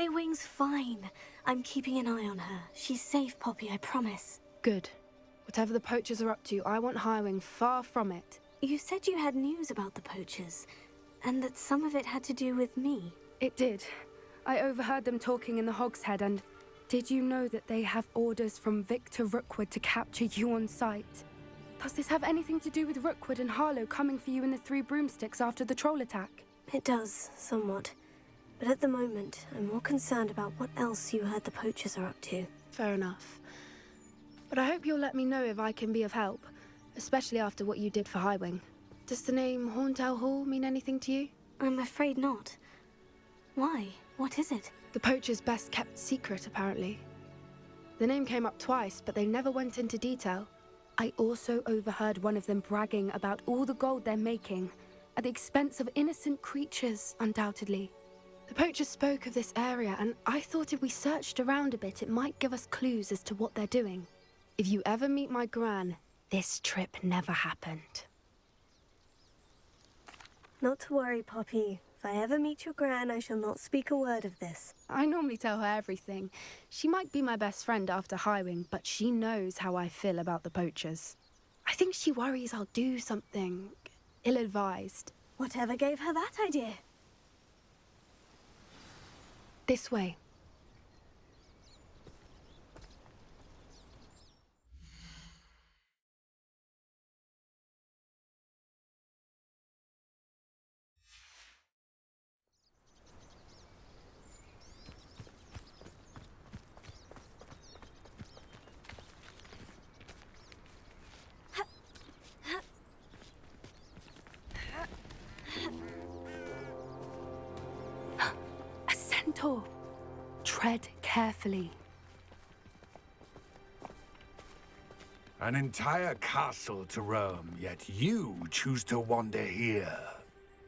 Highwing's fine. I'm keeping an eye on her. She's safe, Poppy, I promise. Good. Whatever the poachers are up to, I want Highwing far from it. You said you had news about the poachers, and that some of it had to do with me. It did. I overheard them talking in the Hogshead, and did you know that they have orders from Victor Rookwood to capture you on sight? Does this have anything to do with Rookwood and Harlow coming for you in the Three Broomsticks after the troll attack? It does, somewhat. But at the moment, I'm more concerned about what else you heard the poachers are up to. Fair enough. But I hope you'll let me know if I can be of help, especially after what you did for Highwing. Does the name Horntail Hall mean anything to you? I'm afraid not. Why? What is it? The poachers' best kept secret, apparently. The name came up twice, but they never went into detail. I also overheard one of them bragging about all the gold they're making, at the expense of innocent creatures, undoubtedly. The poachers spoke of this area, and I thought if we searched around a bit, it might give us clues as to what they're doing. If you ever meet my gran, this trip never happened. Not to worry, Poppy. If I ever meet your gran, I shall not speak a word of this. I normally tell her everything. She might be my best friend after Highwing, but she knows how I feel about the poachers. I think she worries I'll do something ill-advised. Whatever gave her that idea? This way. A centaur. Tread carefully. An entire castle to roam, yet you choose to wander here.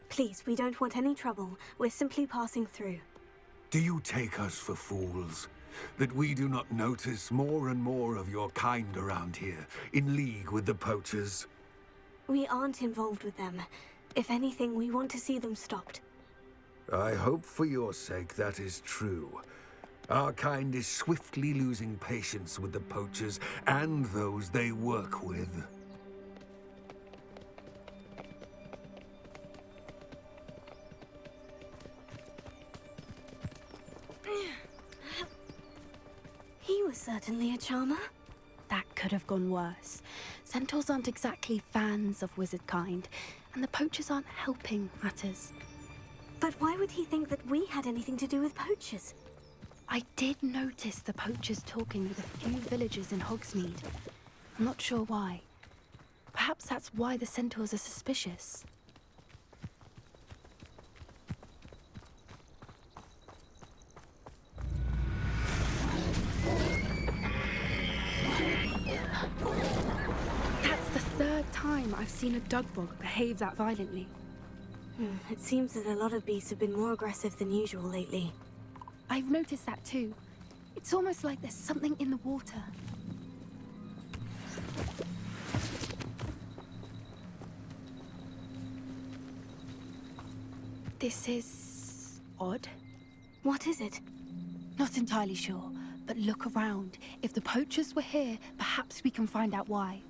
Please, we don't want any trouble. We're simply passing through. Do you take us for fools? That we do not notice more and more of your kind around here, in league with the poachers? We aren't involved with them. If anything, we want to see them stopped. I hope for your sake that is true. Our kind is swiftly losing patience with the poachers and those they work with. He was certainly a charmer. That could have gone worse. Centaurs aren't exactly fans of wizard kind, and the poachers aren't helping matters. But why would he think that we had anything to do with poachers? I did notice the poachers talking with a few villagers in Hogsmeade. I'm not sure why. Perhaps that's why the centaurs are suspicious. That's the third time I've seen a dugbog behave that violently. It seems that a lot of beasts have been more aggressive than usual lately. I've noticed that too. It's almost like there's something in the water. This is odd. What is it? Not entirely sure, but look around. If the poachers were here, perhaps we can find out why.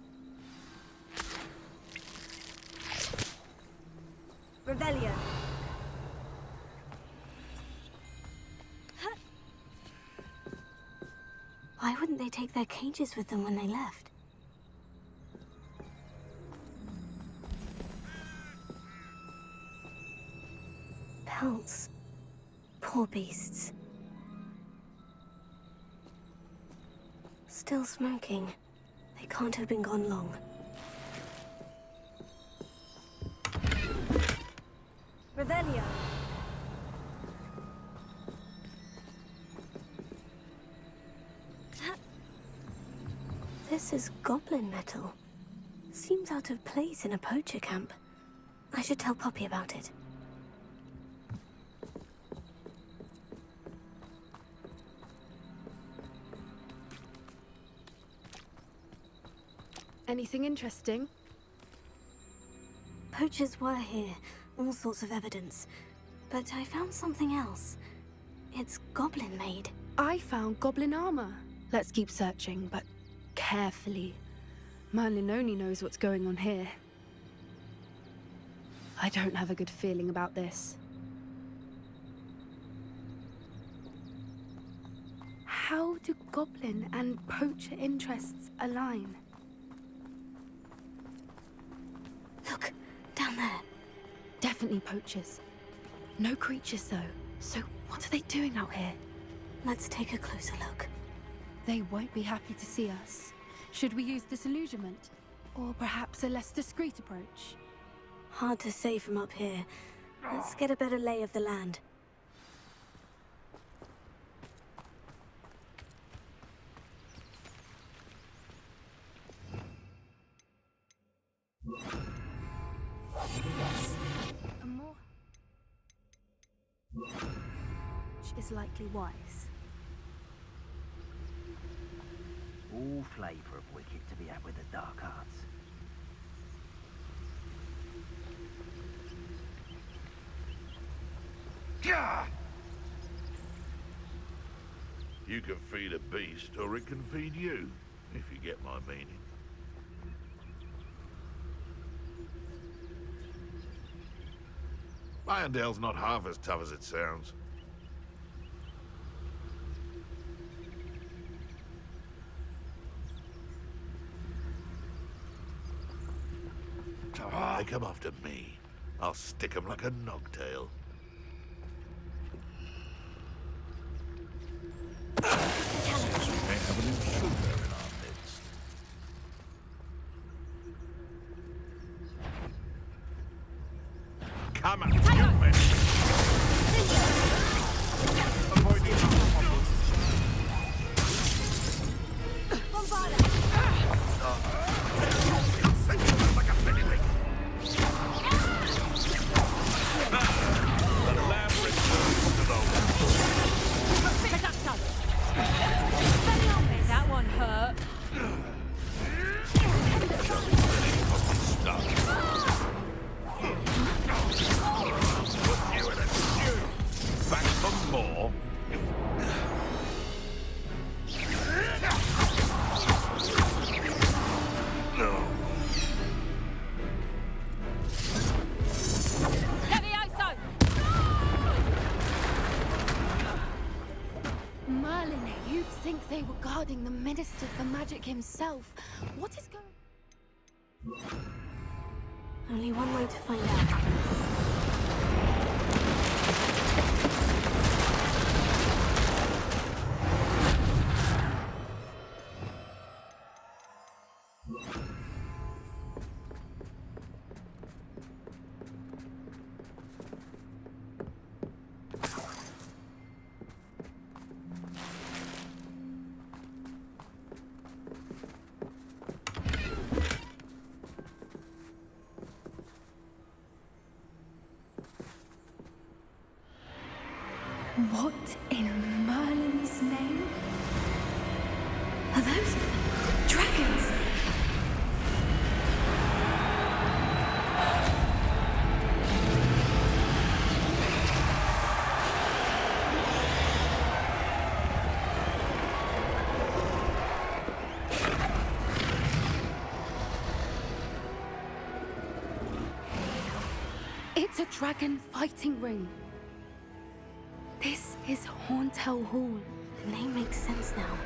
Revelio. Why wouldn't they take their cages with them when they left? Pelts. Poor beasts. Still smoking. They can't have been gone long. Revelio. This is goblin metal. Seems out of place in a poacher camp. I should tell Poppy about it. Anything interesting? Poachers were here, all sorts of evidence. But I found something else. It's goblin made. I found goblin armor. Let's keep searching, but carefully. Merlin only knows what's going on here. I don't have a good feeling about this. How do goblin and poacher interests align? Look, down there. Definitely poachers. No creatures, though. So what are they doing out here? Let's take a closer look. They won't be happy to see us. Should we use disillusionment? Or perhaps a less discreet approach? Hard to say from up here. Let's get a better lay of the land. A more... which is likely wise. All flavour of wicked to be had with the dark arts. Gah! You can feed a beast, or it can feed you, if you get my meaning. Irondale's not half as tough as it sounds. They come after me. I'll stick 'em like a nogtail. May have an intruder in our midst. Come and kill me! Avoid the like a penny lake. The lamb returns to the That one hurt. Put you in a stew. Back for more. No. Levioso! Merlin, you'd think they were guarding the Minister for Magic himself. What is going... Only one way to find out. What in Merlin's name? Are those dragons? It's a dragon fighting ring. This is Hauntel Hall. The name makes sense now.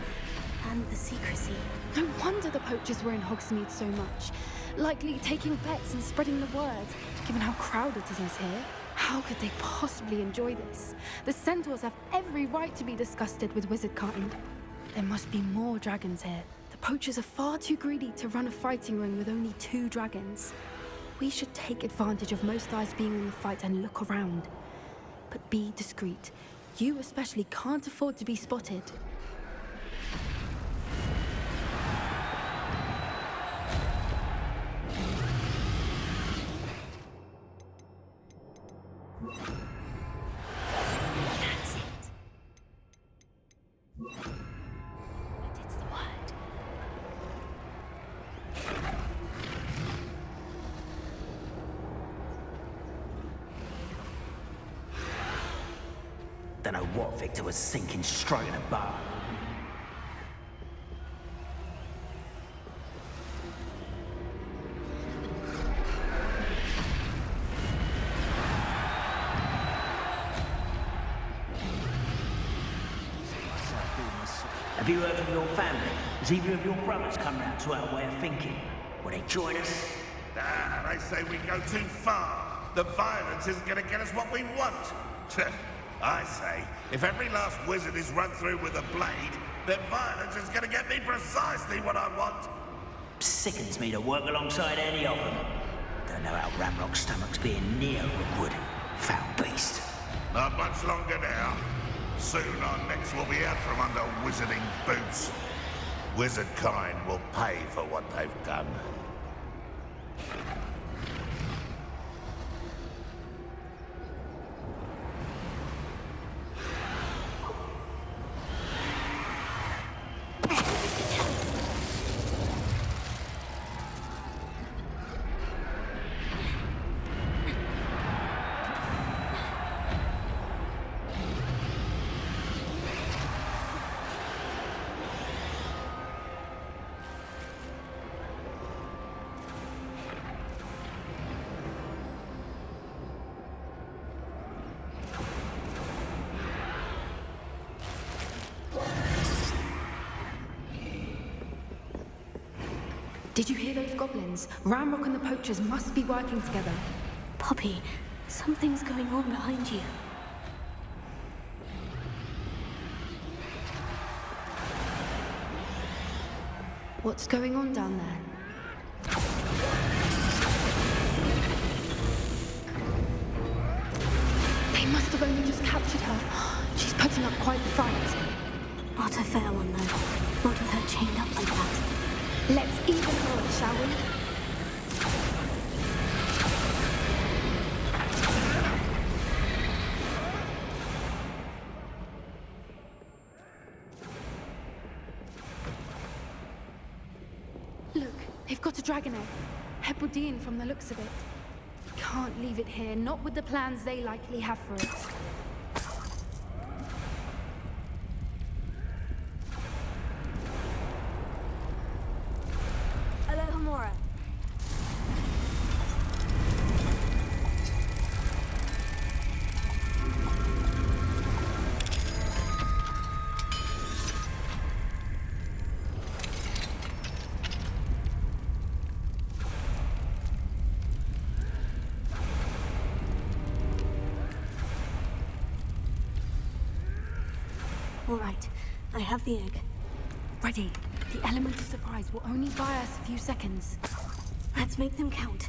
And the secrecy. No wonder the poachers were in Hogsmeade so much. Likely taking bets and spreading the word. Given how crowded it is here, how could they possibly enjoy this? The centaurs have every right to be disgusted with wizard kind. There must be more dragons here. The poachers are far too greedy to run a fighting ring with only 2 dragons. We should take advantage of most eyes being in the fight and look around. But be discreet. You especially can't afford to be spotted. That's it. But it's the word. Don't know what Victor was sinking straight in a bar. Have you heard from your family? Has either of your brothers come round to our way of thinking? Will they join us? Ah, they say we go too far. The violence isn't going to get us what we want. I say, if every last wizard is run through with a blade, then violence is going to get me precisely what I want. Sickens me to work alongside any of them. Don't know how Ramrock's stomach's being near Rookwood. Foul beast. Not much longer now. Soon our necks will be out from under wizarding boots. Wizard kind will pay for what they've done. Did you hear those goblins? Ramrock and the poachers must be working together. Poppy, something's going on behind you. What's going on down there? They must have only just captured her. She's putting up quite the fight. Not a fair one, though. Not with her chained up like that. Let's even her, shall we? Look, they've got a dragon egg. Hebridean from the looks of it. Can't leave it here, not with the plans they likely have for it. All right, I have the egg. Ready. The element of surprise will only buy us a few seconds. Let's make them count.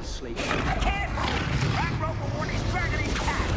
Sleep. Careful! Ramrock will want his dragon intact!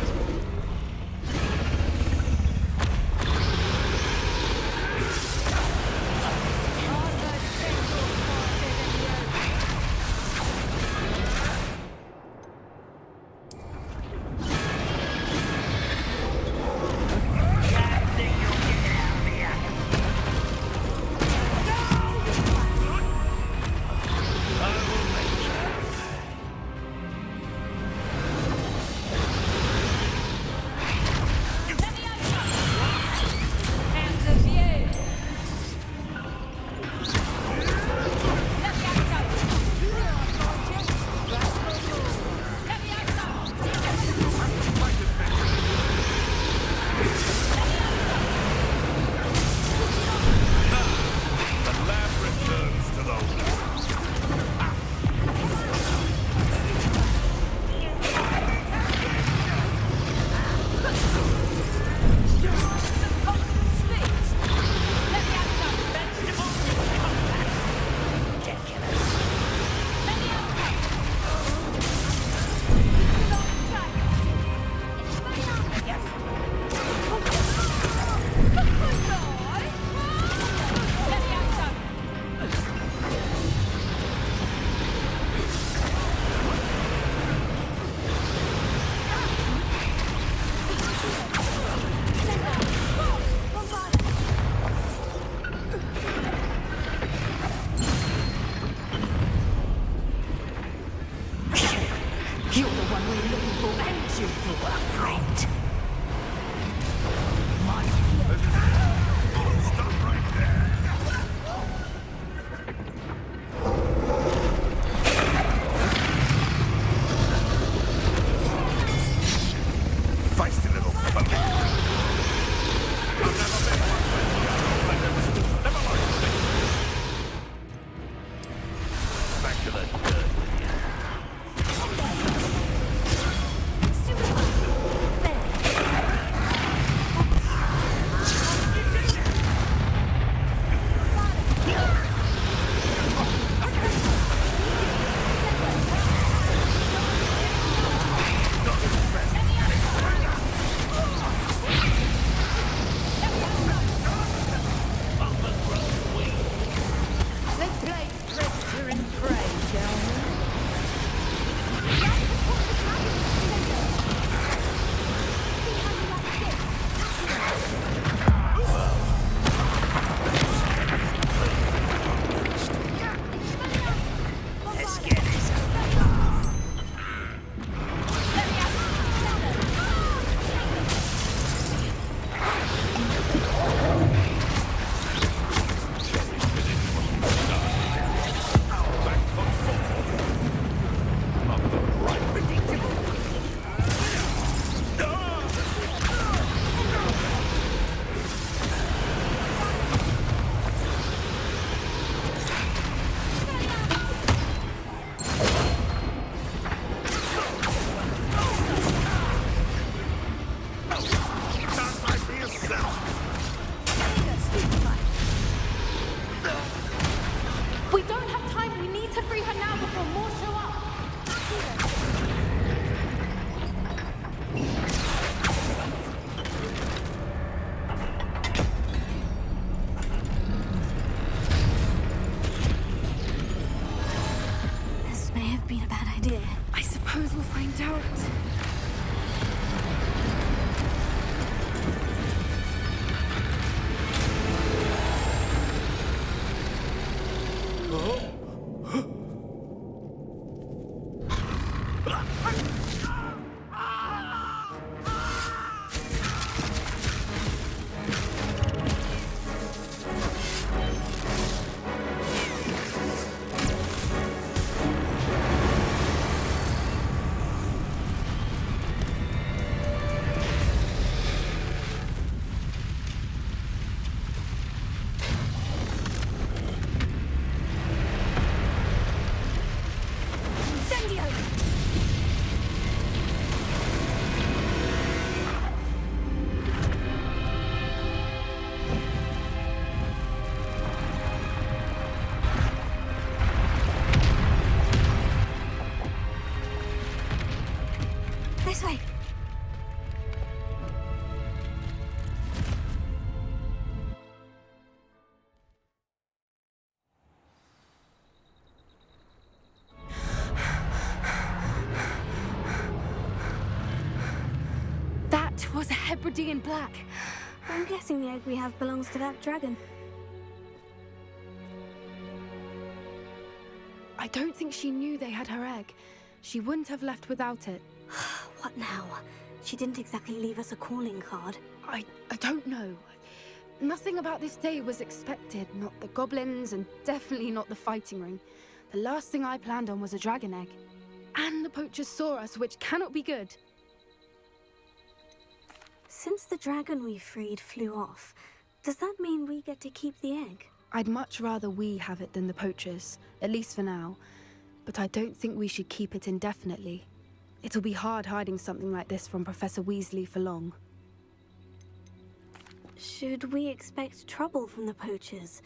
Hebridean black. I'm guessing the egg we have belongs to that dragon. I don't think she knew they had her egg. She wouldn't have left without it. What now? She didn't exactly leave us a calling card. I don't know. Nothing about this day was expected. Not the goblins, and definitely not the fighting ring. The last thing I planned on was a dragon egg. And the poachers saw us, which cannot be good. Since the dragon we freed flew off, does that mean we get to keep the egg? I'd much rather we have it than the poachers, at least for now. But I don't think we should keep it indefinitely. It'll be hard hiding something like this from Professor Weasley for long. Should we expect trouble from the poachers,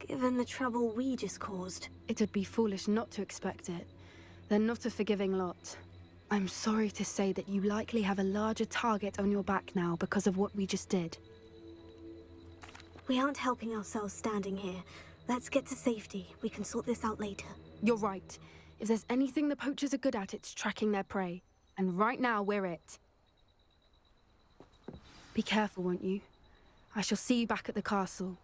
given the trouble we just caused? It would be foolish not to expect it. They're not a forgiving lot. I'm sorry to say that you likely have a larger target on your back now because of what we just did. We aren't helping ourselves standing here. Let's get to safety. We can sort this out later. You're right. If there's anything the poachers are good at, it's tracking their prey. And right now, we're it. Be careful, won't you? I shall see you back at the castle.